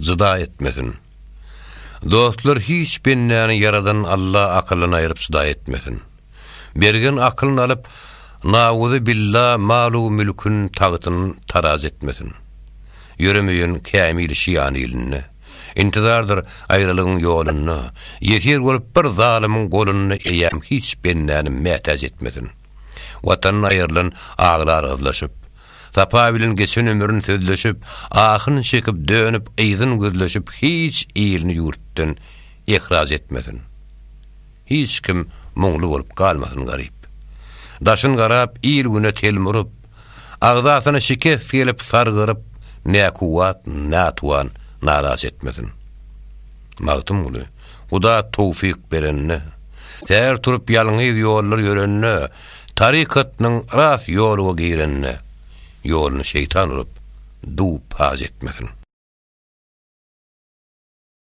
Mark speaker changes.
Speaker 1: zıda etmesin. Dostlar hiç binnäni yaradan Allah akylyny aýryp zıda etmesin. Bergen akylyny alyp nauzu billah malu mülkün tagtyny taraz etmesin. Yürümeyin kämil şiýany iline. İntidardır ayrılığın yolunu, yeter olup bir zalimin golunu eýäm hiç binnäni mätäz etmesin. Watan aýrylan ağlar ızlaşyp, tapa bilen geçen ömrün sözleşip, ahyn çekip dönüp ýyzyn gözleşip hiç ýylny ýurtdan ihraz etmesin. Hiç kim muňly bolup galmasyn garyp. Daşyn garap ýyl güne telmurup, agzasyna şikes gelip sargyryp, ne kuwat, ne tuwan naraz etmesin. Mağdum ulu, Huda tawfik berenne, ter turup ýalňyz ýollar ýörenne, tarikatynyň ras ýoluga girenne, ýoluny şeytan urup, du paz etmesin.